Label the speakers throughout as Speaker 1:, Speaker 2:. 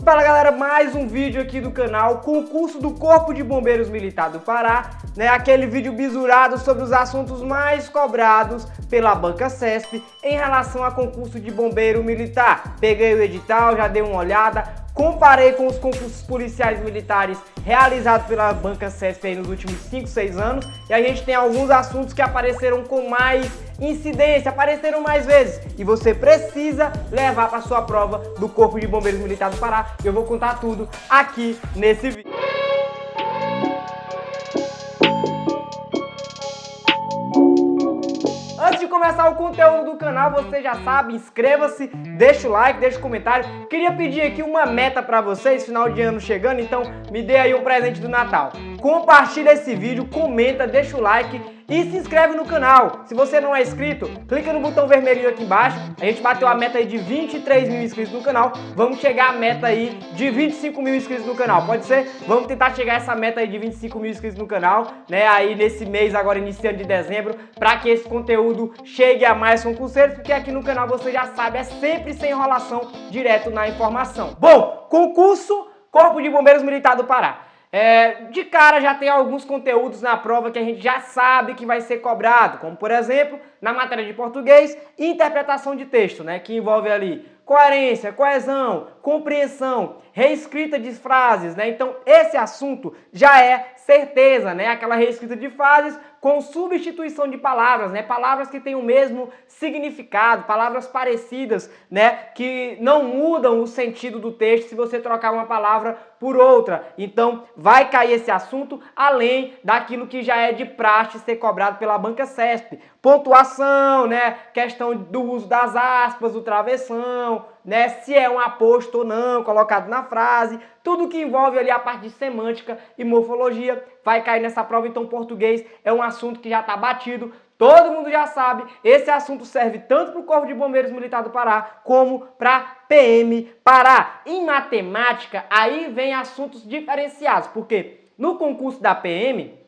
Speaker 1: Fala galera, mais um vídeo aqui do canal, concurso do Corpo de Bombeiros Militar do Pará, né? Aquele vídeo bisurado sobre os assuntos mais cobrados pela banca CESP em relação a concurso de bombeiro militar. Peguei o edital, já dei uma olhada, comparei com os concursos policiais militares realizados pela banca CESP aí nos últimos 5, 6 anos e a gente tem alguns assuntos que apareceram com mais incidência, apareceram mais vezes e você precisa levar para sua prova do Corpo de Bombeiros Militar do Pará. Eu vou contar tudo aqui nesse vídeo. Antes de começar o conteúdo do canal, você já sabe, inscreva-se, deixa o like, deixa o comentário. Queria pedir aqui uma meta para vocês, final de ano chegando, então me dê aí um presente do Natal. Compartilha esse vídeo, comenta, deixa o like e se inscreve no canal. Se você não é inscrito, clica no botão vermelhinho aqui embaixo. A gente bateu a meta aí de 23 mil inscritos no canal. Vamos chegar à meta aí de 25 mil inscritos no canal, pode ser? Vamos tentar chegar a essa meta aí de 25 mil inscritos no canal, né? Aí nesse mês, agora iniciando de dezembro, para que esse conteúdo chegue a mais concurseiros, porque aqui no canal você já sabe, é sempre sem enrolação, direto na informação. Bom, concurso Corpo de Bombeiros Militar do Pará. De cara já tem alguns conteúdos na prova que a gente já sabe que vai ser cobrado, como por exemplo, na matéria de português, interpretação de texto, né, que envolve ali coerência, coesão, compreensão, reescrita de frases, né? Então esse assunto já é certeza, né? Aquela reescrita de frases com substituição de palavras, né? Palavras que têm o mesmo significado, palavras parecidas, né? Que não mudam o sentido do texto se você trocar uma palavra por outra. Então vai cair esse assunto além daquilo que já é de praxe ser cobrado pela banca CESP. Pontuação, né? Questão do uso das aspas, do travessão, né? Se é um aposto ou não colocado na frase, tudo que envolve ali a parte de semântica e morfologia vai cair nessa prova. Então português é um assunto que já está batido, todo mundo já sabe. Esse assunto serve tanto para o Corpo de Bombeiros Militar do Pará como para PM Pará. Em matemática, aí vem assuntos diferenciados, porque no concurso da PM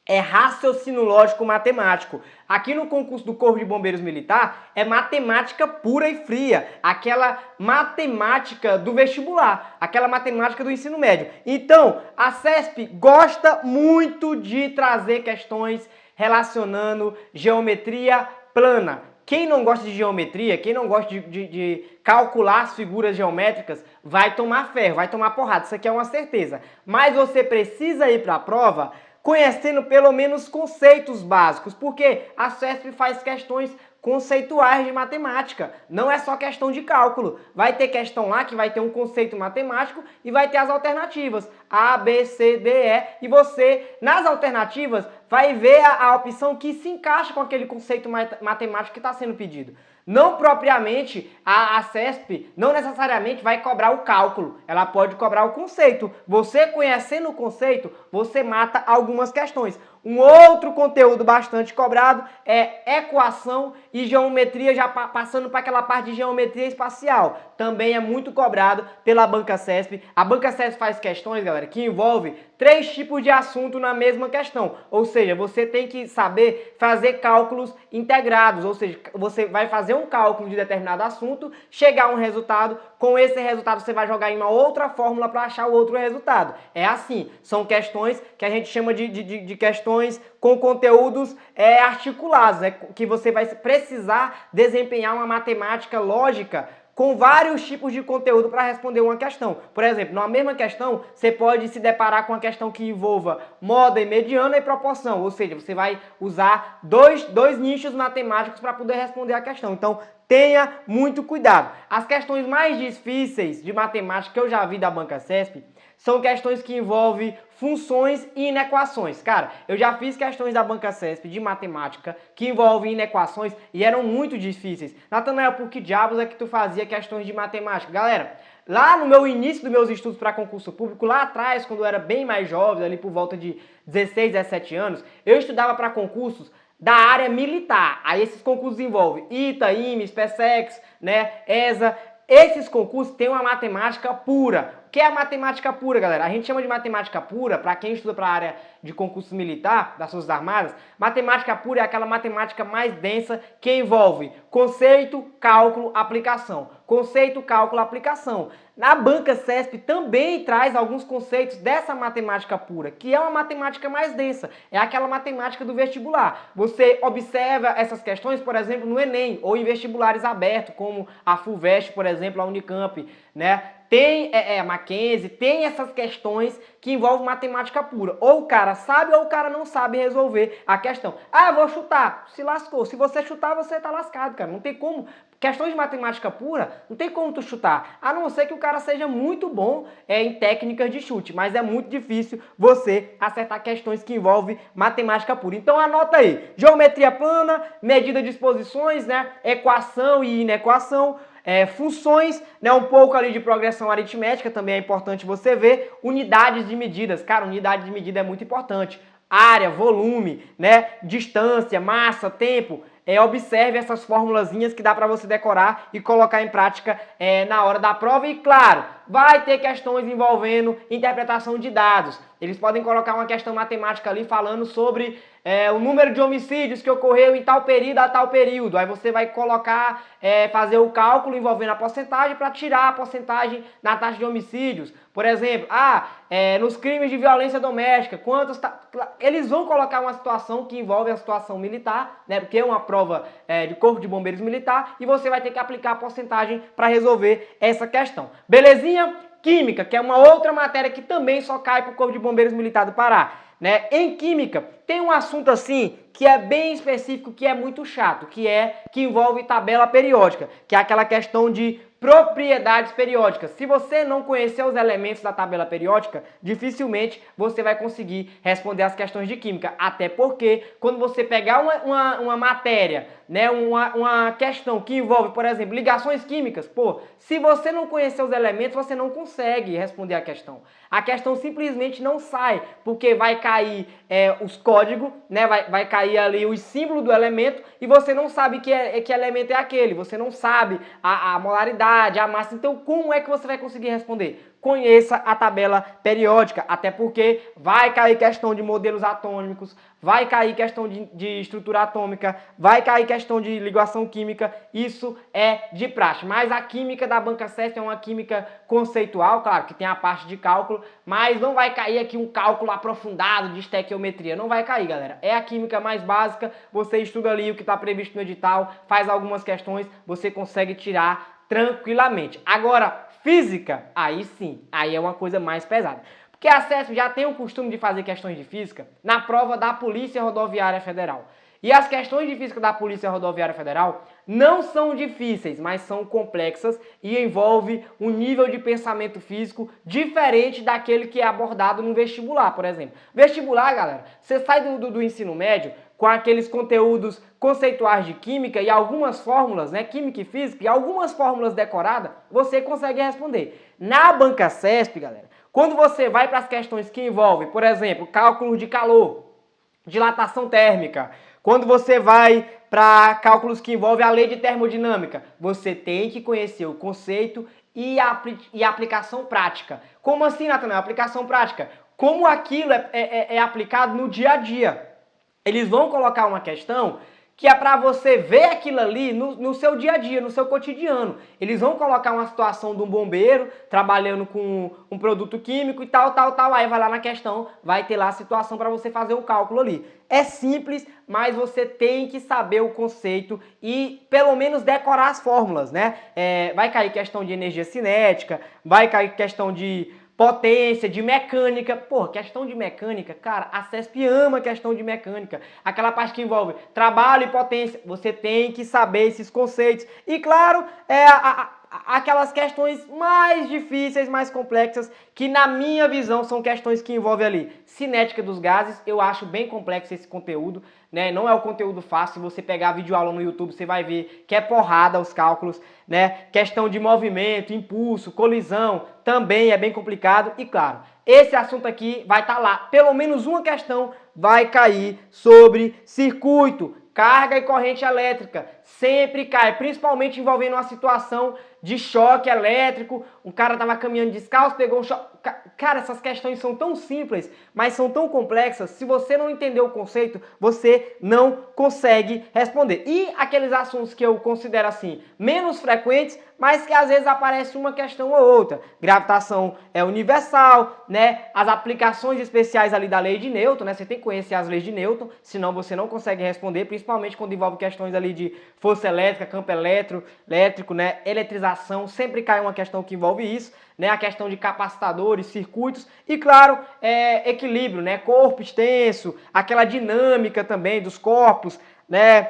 Speaker 1: é raciocínio lógico matemático. Aqui no concurso do Corpo de Bombeiros Militar é matemática pura e fria, aquela matemática do vestibular, aquela matemática do ensino médio. Então, a CESP gosta muito de trazer questões relacionando geometria plana. Quem não gosta de geometria, quem não gosta de calcular as figuras geométricas, vai tomar ferro, vai tomar porrada, isso aqui é uma certeza. Mas você precisa ir para a prova conhecendo pelo menos conceitos básicos, porque a CESP faz questões conceituais de matemática, não é só questão de cálculo. Vai ter questão lá que vai ter um conceito matemático e vai ter as alternativas A, B, C, D, E, e você, nas alternativas, vai ver a opção que se encaixa com aquele conceito matemático que está sendo pedido. Não propriamente, a CESP não necessariamente vai cobrar o cálculo, ela pode cobrar o conceito. Você conhecendo o conceito, você mata algumas questões. Um outro conteúdo bastante cobrado é equação e geometria, já passando para aquela parte de geometria espacial. Também é muito cobrado pela banca CESP. A banca CESP faz questões, galera, que envolve 3 tipos de assunto na mesma questão. Ou seja, você tem que saber fazer cálculos integrados. Ou seja, você vai fazer um cálculo de determinado assunto, chegar a um resultado, com esse resultado você vai jogar em uma outra fórmula para achar o outro resultado. É assim, são questões que a gente chama de questões com conteúdos articulados, né? Que você vai precisar desempenhar uma matemática lógica com vários tipos de conteúdo para responder uma questão. Por exemplo, numa mesma questão, você pode se deparar com uma questão que envolva moda e mediana e proporção, ou seja, você vai usar dois nichos matemáticos para poder responder a questão. Então, tenha muito cuidado. As questões mais difíceis de matemática que eu já vi da banca CESP são questões que envolvem funções e inequações. Cara, eu já fiz questões da banca CESP de matemática que envolvem inequações e eram muito difíceis. Natanael, por que diabos é que tu fazia questões de matemática? Galera, lá no meu início dos meus estudos para concurso público, lá atrás, quando eu era bem mais jovem, ali por volta de 16, 17 anos, eu estudava para concursos da área militar. Aí esses concursos envolvem ITA, IME, SPSEX, né, ESA. Esses concursos têm uma matemática pura. O que é a matemática pura, galera? A gente chama de matemática pura, para quem estuda para a área de concurso militar, das Forças Armadas, matemática pura é aquela matemática mais densa que envolve conceito, cálculo, aplicação. Conceito, cálculo, aplicação. Na banca CESP também traz alguns conceitos dessa matemática pura, que é uma matemática mais densa, é aquela matemática do vestibular. Você observa essas questões, por exemplo, no Enem ou em vestibulares abertos, como a FUVEST, por exemplo, a Unicamp, né? Tem a Mackenzie, tem essas questões que envolvem matemática pura. Ou o cara sabe ou o cara não sabe resolver a questão. Ah, eu vou chutar. Se lascou. Se você chutar, você tá lascado, cara. Não tem como. Questões de matemática pura, não tem como tu chutar. A não ser que o cara seja muito bom em técnicas de chute. Mas é muito difícil você acertar questões que envolvem matemática pura. Então anota aí. Geometria plana, medida de exposições, né? Equação e inequação. Funções, né, um pouco ali de progressão aritmética, também é importante você ver. Unidades de medidas, cara, unidade de medida é muito importante. Área, volume, né, distância, massa, tempo. Observe essas formulazinhas que dá para você decorar e colocar em prática na hora da prova. E claro, vai ter questões envolvendo interpretação de dados. Eles podem colocar uma questão matemática ali falando sobre o número de homicídios que ocorreu em tal período a tal período. Aí você vai colocar, fazer o cálculo envolvendo a porcentagem para tirar a porcentagem na taxa de homicídios. Por exemplo, nos crimes de violência doméstica, quantos... Eles vão colocar uma situação que envolve a situação militar, né? Porque é uma prova de Corpo de Bombeiros Militar e você vai ter que aplicar a porcentagem para resolver essa questão. Belezinha? Química, que é uma outra matéria que também só cai para o Corpo de Bombeiros Militar do Pará. Né? Em química, tem um assunto assim que é bem específico, que é muito chato, que envolve tabela periódica, que é aquela questão de propriedades periódicas. Se você não conhecer os elementos da tabela periódica, dificilmente você vai conseguir responder as questões de química. Até porque, quando você pegar uma matéria, né, uma questão que envolve, por exemplo, ligações químicas, se você não conhecer os elementos, você não consegue responder a questão. A questão simplesmente não sai, porque vai cair os códigos, né, vai cair ali os símbolos do elemento e você não sabe que elemento é aquele, você não sabe a molaridade, a massa. Então, como é que você vai conseguir responder? Conheça a tabela periódica, até porque vai cair questão de modelos atômicos, vai cair questão de estrutura atômica, vai cair questão de ligação química, isso é de praxe. Mas a química da banca CESP é uma química conceitual, claro que tem a parte de cálculo, mas não vai cair aqui um cálculo aprofundado de estequiometria, não vai cair, galera. É a química mais básica, você estuda ali o que está previsto no edital, faz algumas questões, você consegue tirar tranquilamente. Agora, física, aí sim, aí é uma coisa mais pesada. Porque a CESP já tem o costume de fazer questões de física na prova da Polícia Rodoviária Federal. E as questões de física da Polícia Rodoviária Federal não são difíceis, mas são complexas e envolve um nível de pensamento físico diferente daquele que é abordado no vestibular, por exemplo. Vestibular, galera, você sai do ensino médio com aqueles conteúdos conceituais de química e algumas fórmulas, né, química e física, e algumas fórmulas decoradas, você consegue responder. Na banca CESP, galera, quando você vai para as questões que envolvem, por exemplo, cálculo de calor, dilatação térmica, quando você vai para cálculos que envolvem a lei de termodinâmica, você tem que conhecer o conceito e a aplicação prática. Como assim, Natanael? Aplicação prática? Como aquilo é aplicado no dia a dia. Eles vão colocar uma questão que é para você ver aquilo ali no seu dia a dia, no seu cotidiano. Eles vão colocar uma situação de um bombeiro trabalhando com um produto químico e tal. Aí vai lá na questão, vai ter lá a situação para você fazer o cálculo ali. É simples, mas você tem que saber o conceito e pelo menos decorar as fórmulas, né? Vai cair questão de energia cinética, vai cair questão de potência, de mecânica. Questão de mecânica, cara, a CESP ama questão de mecânica. Aquela parte que envolve trabalho e potência, você tem que saber esses conceitos. E claro, aquelas questões mais difíceis, mais complexas, que na minha visão são questões que envolvem ali cinética dos gases. Eu acho bem complexo esse conteúdo, né? Não é um conteúdo fácil. Se você pegar videoaula no YouTube, você vai ver que é porrada os cálculos, né? Questão de movimento, impulso, colisão, também é bem complicado. E claro, esse assunto aqui vai estar lá. Pelo menos uma questão vai cair sobre circuito, carga e corrente elétrica. sempre cai, principalmente envolvendo uma situação de choque elétrico, um cara tava caminhando descalço, pegou um choque. Cara, essas questões são tão simples, mas são tão complexas, se você não entender o conceito, você não consegue responder. E aqueles assuntos que eu considero assim, menos frequentes, mas que às vezes aparece uma questão ou outra. Gravitação é universal, né? As aplicações especiais ali da lei de Newton, né? Você tem que conhecer as leis de Newton, senão você não consegue responder, principalmente quando envolve questões ali de força elétrica, campo elétrico, né? Eletrização, sempre cai uma questão que envolve isso, né? A questão de capacitadores, circuitos e, claro, equilíbrio, né? Corpo extenso, aquela dinâmica também dos corpos, né?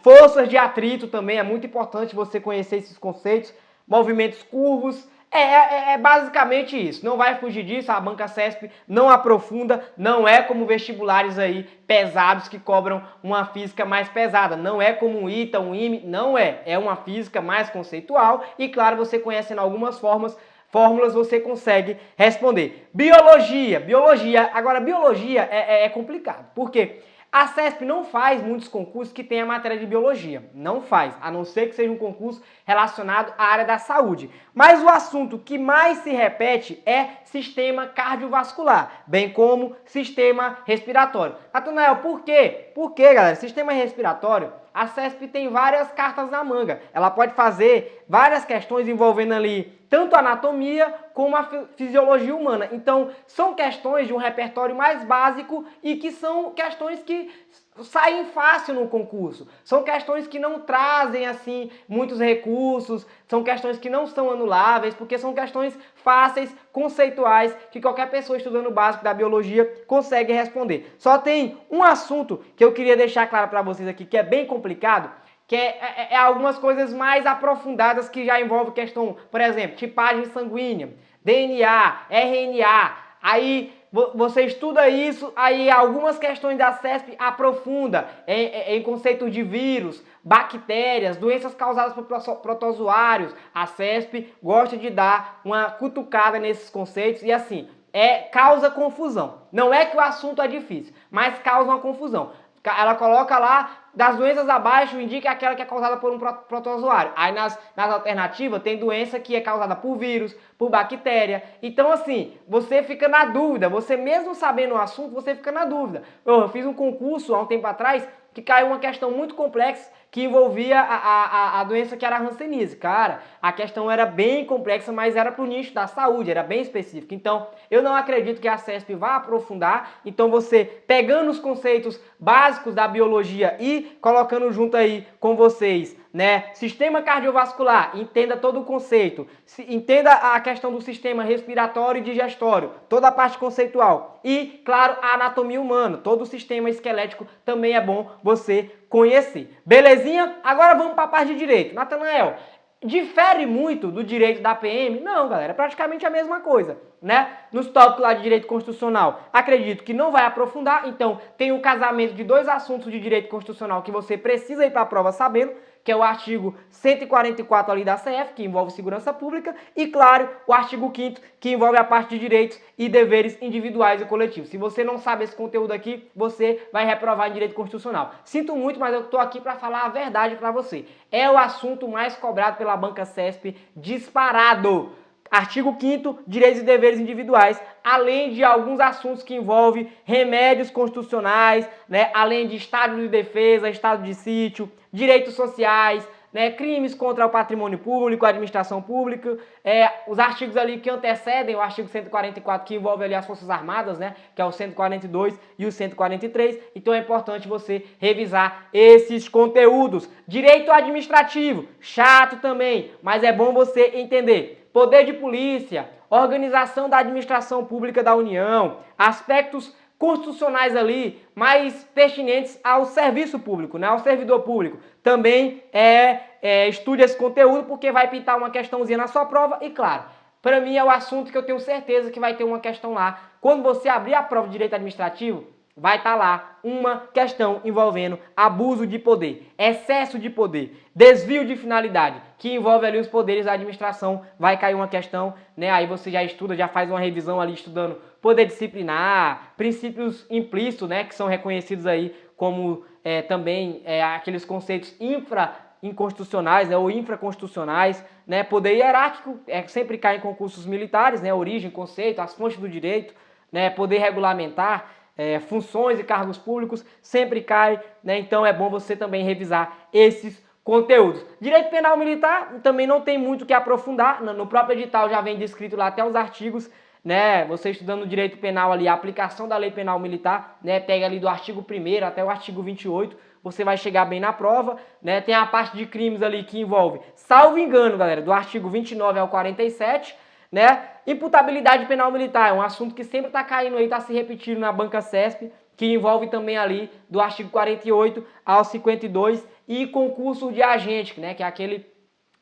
Speaker 1: Forças de atrito também, é muito importante você conhecer esses conceitos, movimentos curvos, é basicamente isso, não vai fugir disso, a banca CESP não aprofunda, não é como vestibulares aí pesados que cobram uma física mais pesada, não é como um ITA, um IME, não é uma física mais conceitual e claro, você conhecendo algumas fórmulas você consegue responder. Biologia, agora biologia é complicado, por quê? A CESP não faz muitos concursos que tenham matéria de biologia, não faz, a não ser que seja um concurso relacionado à área da saúde. Mas o assunto que mais se repete é sistema cardiovascular, bem como sistema respiratório. Natanael, por quê? Porque, galera, sistema respiratório, a CESP tem várias cartas na manga. Ela pode fazer várias questões envolvendo ali tanto a anatomia como a fisiologia humana. Então, são questões de um repertório mais básico e que são questões que saem fácil no concurso. São questões que não trazem, assim, muitos recursos, são questões que não são anuláveis, porque são questões fáceis, conceituais, que qualquer pessoa estudando o básico da biologia consegue responder. Só tem um assunto que eu queria deixar claro para vocês aqui, que é bem complicado, que é algumas coisas mais aprofundadas que já envolvem questão, por exemplo, tipagem sanguínea, DNA, RNA, aí você estuda isso, aí algumas questões da CESP aprofunda em conceitos de vírus, bactérias, doenças causadas por protozoários. A CESP gosta de dar uma cutucada nesses conceitos e assim, causa confusão. Não é que o assunto é difícil, mas causa uma confusão. Ela coloca lá, das doenças abaixo, indica aquela que é causada por um protozoário. Aí nas alternativas tem doença que é causada por vírus, por bactéria. Então assim, você fica na dúvida, você mesmo sabendo o assunto, você fica na dúvida. Eu fiz um concurso há um tempo atrás que caiu uma questão muito complexa que envolvia a doença que era a hanseníase. Cara, a questão era bem complexa, mas era para o nicho da saúde, era bem específico. Então, eu não acredito que a CESP vá aprofundar. Então, você pegando os conceitos básicos da biologia e colocando junto aí com vocês, né, sistema cardiovascular, entenda todo o conceito, entenda a questão do sistema respiratório e digestório, toda a parte conceitual e, claro, a anatomia humana, todo o sistema esquelético também é bom você conhecer. Belezinha? Agora vamos para a parte de direito. Natanael, difere muito do direito da PM? Não, galera, é praticamente a mesma coisa, né? Nos tópicos lá de direito constitucional, acredito que não vai aprofundar, então tem o casamento de dois assuntos de direito constitucional que você precisa ir para a prova sabendo, que é o artigo 144 ali da CF, que envolve segurança pública, e claro, o artigo 5º, que envolve a parte de direitos e deveres individuais e coletivos. Se você não sabe esse conteúdo aqui, você vai reprovar em direito constitucional. Sinto muito, mas eu estou aqui para falar a verdade para você. É o assunto mais cobrado pela banca CESP disparado. Artigo 5º, direitos e deveres individuais, além de alguns assuntos que envolvem remédios constitucionais, né, além de estado de defesa, estado de sítio, direitos sociais, né, crimes contra o patrimônio público, a administração pública, os artigos ali que antecedem o artigo 144, que envolve ali as Forças Armadas, né, que é o 142 e o 143, então é importante você revisar esses conteúdos. Direito administrativo, chato também, mas é bom você entender. Poder de polícia, organização da administração pública da União, aspectos constitucionais ali mais pertinentes ao serviço público, né, ao servidor público. Também estude esse conteúdo porque vai pintar uma questãozinha na sua prova e, claro, para mim é o assunto que eu tenho certeza que vai ter uma questão lá. Quando você abrir a prova de direito administrativo, vai estar lá uma questão envolvendo abuso de poder, excesso de poder, desvio de finalidade, que envolve ali os poderes da administração, vai cair uma questão, né? Aí você já estuda, já faz uma revisão ali estudando poder disciplinar, princípios implícitos, né, que são reconhecidos aí como também aqueles conceitos inconstitucionais, né, ou infraconstitucionais, né, poder hierárquico, sempre cai em concursos militares, né, origem, conceito, as fontes do direito, né, poder regulamentar, funções e cargos públicos, sempre cai, né, então é bom você também revisar esses conteúdos. Direito penal militar também não tem muito o que aprofundar, no próprio edital já vem descrito lá até os artigos, né, você estudando direito penal ali, a aplicação da lei penal militar, né, pega ali do artigo 1º até o artigo 28, você vai chegar bem na prova, né, tem a parte de crimes ali que envolve, salvo engano, galera, do artigo 29 ao 47, né, imputabilidade penal militar, é um assunto que sempre está caindo aí, está se repetindo na banca CESP, que envolve também ali do artigo 48 ao 52 e concurso de agente, né, que é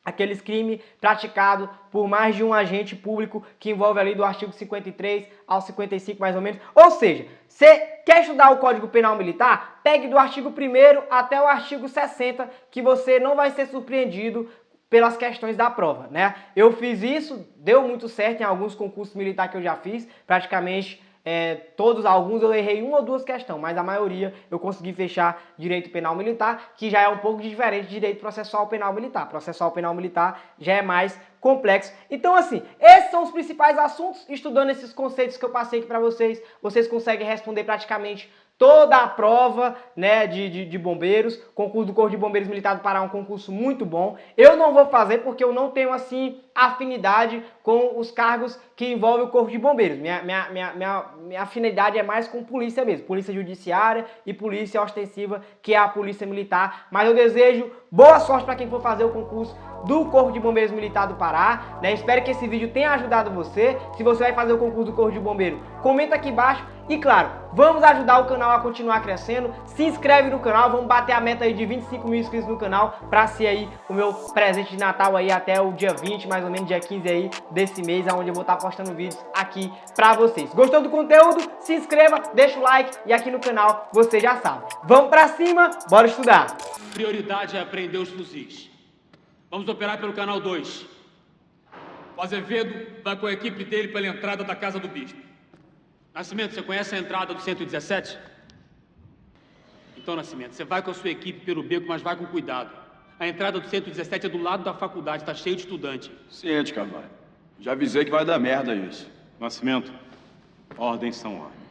Speaker 1: aqueles crimes praticados por mais de um agente público, que envolve ali do artigo 53 ao 55 mais ou menos. Ou seja, você quer estudar o Código Penal Militar? Pegue do artigo 1º até o artigo 60, que você não vai ser surpreendido pelas questões da prova, né? Eu fiz isso, deu muito certo em alguns concursos militares que eu já fiz, praticamente alguns eu errei uma ou duas questões, mas a maioria eu consegui fechar direito penal militar, que já é um pouco diferente de direito processual penal militar. Processual penal militar já é mais complexo. Então, assim, esses são os principais assuntos. Estudando esses conceitos que eu passei aqui para vocês, vocês conseguem responder praticamente toda a prova, né, de bombeiros. Concurso do Corpo de Bombeiros Militar do Pará é um concurso muito bom. Eu não vou fazer porque eu não tenho, assim, afinidade com os cargos que envolvem o Corpo de Bombeiros. Minha afinidade é mais com polícia mesmo. Polícia Judiciária e Polícia Ostensiva, que é a Polícia Militar. Mas eu desejo boa sorte para quem for fazer o concurso do Corpo de Bombeiros Militar do Pará, né? Espero que esse vídeo tenha ajudado você. Se você vai fazer o concurso do Corpo de Bombeiro, comenta aqui embaixo. E claro, vamos ajudar o canal a continuar crescendo. Se inscreve no canal, vamos bater a meta aí de 25 mil inscritos no canal para ser aí o meu presente de Natal aí até o dia 20, mais ou menos dia 15 aí desse mês, onde eu vou estar postando vídeos aqui para vocês. Gostou do conteúdo? Se inscreva, deixa o like e aqui no canal você já sabe. Vamos para cima, bora estudar!
Speaker 2: Prioridade é apreender os fuzis. Vamos operar pelo canal 2. O Azevedo vai com a equipe dele pela entrada da Casa do Bispo. Nascimento, você conhece a entrada do 117? Então, Nascimento, você vai com a sua equipe pelo beco, mas vai com cuidado. A entrada do 117 é do lado da faculdade, tá cheio de estudante.
Speaker 3: Ciente, Cavalho. Já avisei que vai dar merda isso.
Speaker 4: Nascimento, ordens são ordens.